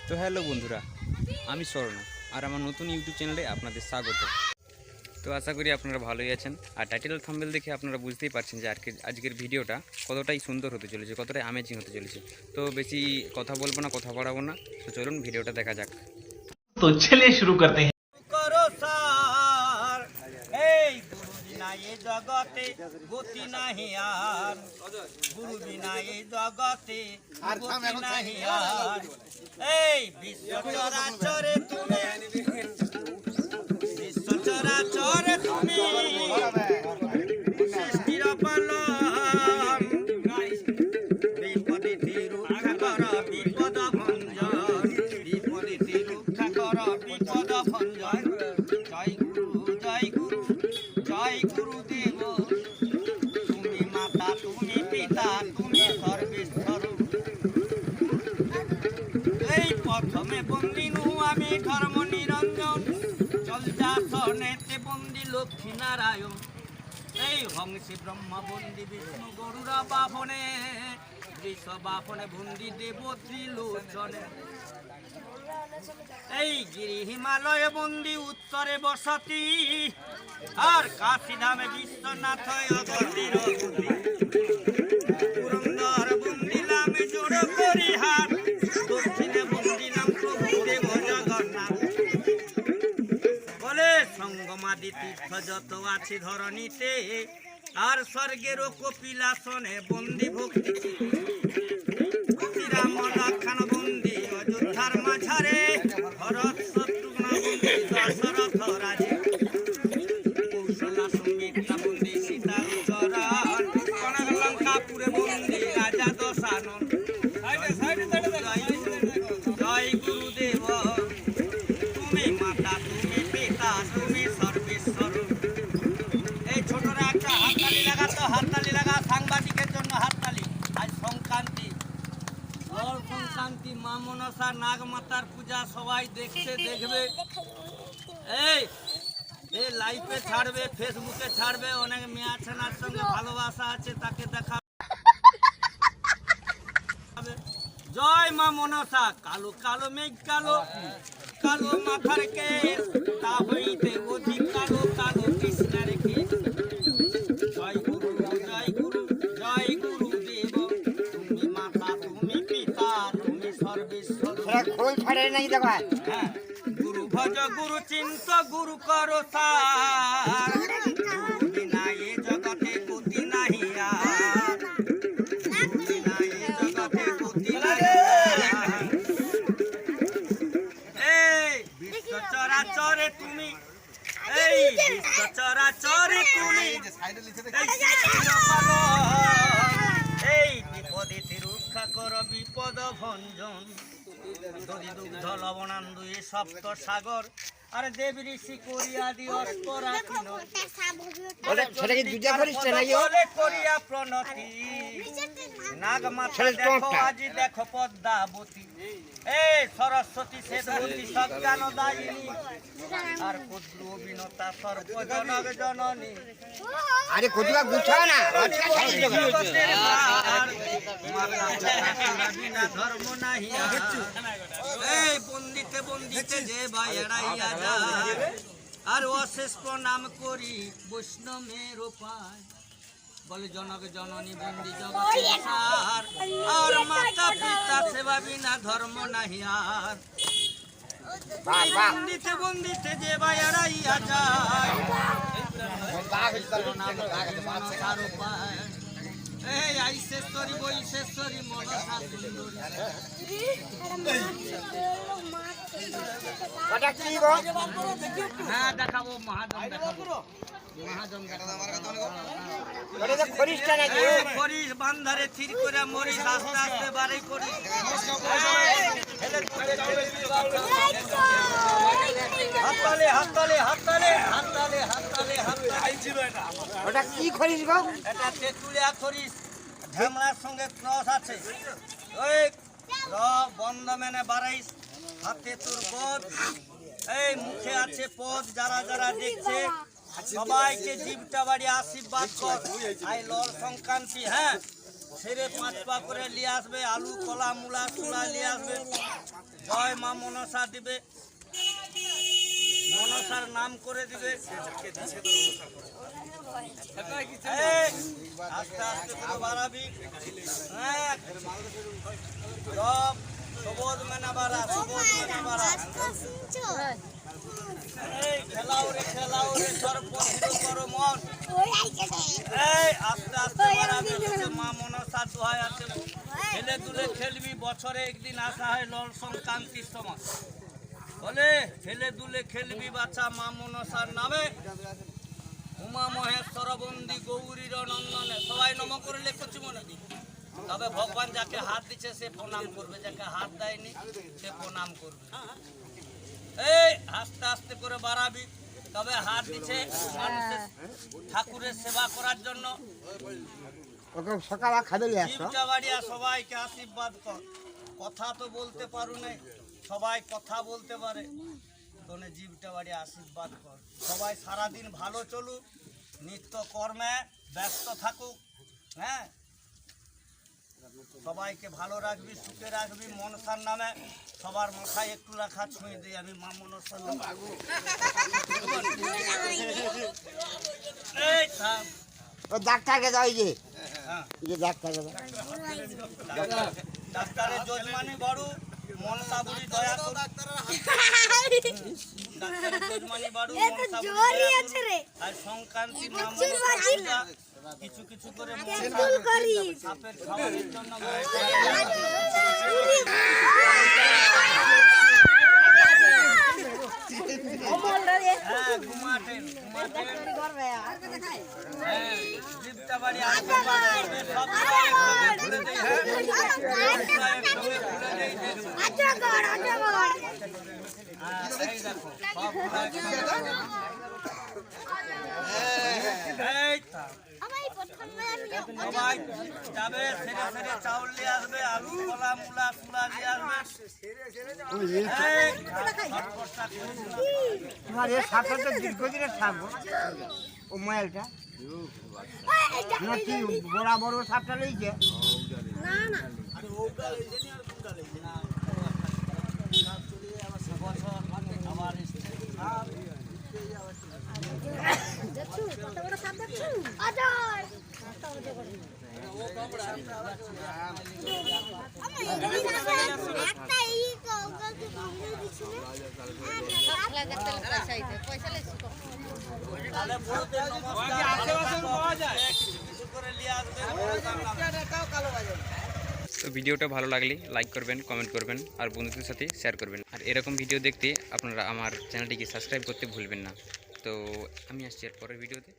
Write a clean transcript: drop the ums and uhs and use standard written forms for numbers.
তো হ্যালো বন্ধুরা, আমি স্বর্ণ আর আমার নতুন ইউটিউব চ্যানেলে আপনাদের স্বাগত। তো আশা করি আপনারা ভালোই আছেন। আর টাইটেল থাম্বনেল দেখে আপনারা বুঝতেই পারছেন যে আজকের ভিডিওটা কতটাই সুন্দর হতে চলেছে, কতটাই অ্যামেজিং হতে চলেছে। তো বেশি কথা বলবো না, কথা বাড়াবো না, তো চলুন ভিডিওটা দেখা যাক। তো চলিए शुरू करते हैं। জগতে গতি নাহি আর গুরু বিনা এই জগতে গতি নাহি আর। এই বিশ্ব চরাচরে তুমি, বিশ্ব চরাচরে তুমি সৃষ্টির পালন। বিপদে রক্ষা কর বিপদ ভঞ্জন, বিপদে রক্ষা কর বিপদ ভঞ্জন। জয় গুরু জয় গুরু জয় গুরুদেব, তুমি মাতা তুমি পিতা তুমি সর্বেশ্বর। এই প্রথমে বন্দিনু আমি ধর্ম নিরঞ্জন, চলযাসনেতে বন্দি লক্ষ্মী নারায়ণ। এই হংসী ব্রহ্মা বন্দি বিষ্ণু গরুরা বাহনে, বৃষ বাহনে বন্দি দেব ত্রিলোচনে। এই গিরি হিমালয় বন্দি উত্তরে বসতি, আর কাশী ধামে বিশ্বনাথ অগতির বন্দি। পুরন্দর বন্দিলাম জোড় করি হাত, দক্ষিণে বন্দিলাম প্রভু দেব জগন্নাথ। বলে সঙ্গমাদি তীর্থ যত আছে ধরণীতে, আর স্বর্গের কপিলাসনে বন্দি ভক্তি। শ্রীরাম লক্ষণ বন্দি অযোধ্যার মাঝারে, ভরত শত্রুঘ্ন বন্দি দশরথ রাজে। কৌশলা সুমিত্রা বন্দি সীতা চরণ, কনক লঙ্কাপুরে বন্দি রাজা দশানন। জয় গুরুদেব, তুমি মাতা তুমি পিতা তুমি সর্বেশ্বর। এই ছোটরা একটা হাততালি লাগাতো, হাততালি লাগা সাংবাদিকের জন্য হাততালি। আজ সংক্রান্তি, সংক্রান্তি, মা মনসা নাগমাতার পূজা সবাই দেখছে, দেখবে। এই লাইভে ছাড়বে, ফেসবুকে ছাড়বে, অনেক মেয়া ছেনার সঙ্গে ভালোবাসা আছে তাকে দেখা। জয় মা মনসা। কালো কালো মেঘ কালো, কালো মাথার কেশ, তা হইতে অধিক কালো কালো কৃষ্ণের কেশ। জয় গুরু জয় গুরু জয় গুরুদেব, তুমি মাতা তুমি পিতা তুমি সর্বেশ্বর। হ্যাঁ, গুরু ভজ গুরু চিন্ত গুরু কর সার, গুরু বিনা এ জগতে গতি নাহি আর। গুরু বিনা এ জগতে গতি নাহি আর। এই বিশ্ব চরাচরে তুমি, এই বিশ্ব চরাচরে তুমি এই বিপদে রক্ষা কর বিপদ ভঞ্জন। দধি দুগ্ধ লবণান্দু এ সপ্ত সাগর, আর দেব ঋষি করিয়া দিও পরাধীন। করিয়া প্রণতি নাগমাতা দেখো আজি দেখো পদ্মাবতী। এই সরস্বতী শ্বেতবতী সজ্ঞান দায়িনী, আর ক্ষুদ্র অভিনতা সর্বজনক জননী। আরে কতটা গুছাও না, বিনা ধর্ম নাহি। এই বন্দিতে বন্দিতে যে বা এড়াইয়া যায়, আর অশেষ প্রণাম করি বৈষ্ণবের পায়। বলে জনক জননী বন্দি জগতে সার, আর মাতা পিতা সেবা বিনা ধর্ম নাহি আর। বন্দিতে বন্দিতে যে বা এড়াইয়া যায়, মনসার উপায়। এই আইশেশ্বরী বৈশেশ্বরী মনসা সুন্দরী। হ্যাঁ দেখাবো, মহাজন দেখাবো, মহাজন করিস বান্ধারে থির করে মরিস, আস্তে আস্তে বাড়ি করিস। হাততালে হাততালে হাততালে হাততালে হাততালে হাততালে। ওটা কি খরিস গো? এটা তেঁতুলিয়া খরিস, ঝামলার সঙ্গে ক্রস আছে। ওই বন্ধ মেনে বাড়াইস, হাতে তোর পদ, এই মুখে আছে পদ। যারা যারা দেখছে সবাইকে জীবটা বাড়ি আশীর্বাদ কর। আই লর সংক্রান্তি, হ্যাঁ সেরে 5 পা করে নিয়ে আসবে, আলু কলা মূলা চূড়া নিয়ে আসবে। জয় মা মনসা দিবে, মনসার নাম করে দিবে। এই, আস্তে আস্তে করে বাড়াবি। হ্যাঁ, জপ সবুজ মেনা বাড়া, সবুজ মেনা বাড়া। এই খেলাও রে সর্বশির করো মন। এই আস্তে আস্তে বাড়াবি, মা মনসার দোহাই আছে। খেলে দুলে খেলবি, বছরে একদিন আসা হয় লল সংক্রান্তির সময়। বলে খেলে দুলে খেলবি বাচ্চা মা মনসার নামে। উমা মহেশ্বর বন্দি গৌরীর নন্দনে। সবাই নম করে লেখছি মনে। তবে ভগবান যাকে হাত দিচ্ছে সে প্রণাম করবে, যাকে হাত দেয়নি সে প্রণাম করবে। এই আস্তে আস্তে করে বাড়াবি। তবে হাত দিচ্ছে মানুষের ঠাকুরের সেবা করার জন্য। ওকে সকালে খাবে জীবটা বাড়িয়া সবাইকে আশীর্বাদ কর। কথা তো বলতে পারু নাই, সবাই কথা বলতে পারে। তোনে জীবটা বাড়িয়া আশীর্বাদ কর। সবাই সারাদিন ভালো চলুক, নিত্য কর্মে ব্যস্ত থাকুক। হ্যাঁ, সবাইকে ভালো রাখবি, সুখে রাখবি মনসার নামে। সবার মাথায় একটু রাখা ছুঁয়ে দিই আমি মা মনসার নামে। এই থাম। ও ডাক্তারকে দাও, এই যে হ্যাঁ, ডাক্তারকে দাও। ডাক্তারের যজমানি বড়, মনসা বুড়ি দয়া করো। ডাক্তারের যজমানি বড়, মনসা বুড়ি দয়া করো। আর সংক্রান্তি মা মনসা কিছু কিছু করে সাপের খাবারের জন্য হ্যাঁ ঘুমাটেন হ্যাঁ জীবটা বাড়ি আশীর্বাদ করবে। সব ঘুরে দেয়, এই দেখো সব সবাই যাবে, সেরে সেরে চাউল নিয়ে আসবে, আলু কলা মূলা চূড়া নিয়ে আসবে। তোমার এই সাপটা তো দীর্ঘদিনের সাপ গো। ও মায়ালটা কি বড় বড় সাপটা লইছে? আমার তো ভিডিওটা ভালো লাগলে লাইক করবেন, কমেন্ট করবেন আর বন্ধুদের সাথে শেয়ার করবেন। আর এরকম ভিডিও দেখতে আপনারা আমার চ্যানেলটিকে সাবস্ক্রাইব করতে ভুলবেন না। তো আমি আসছি আর পরের ভিডিওতে।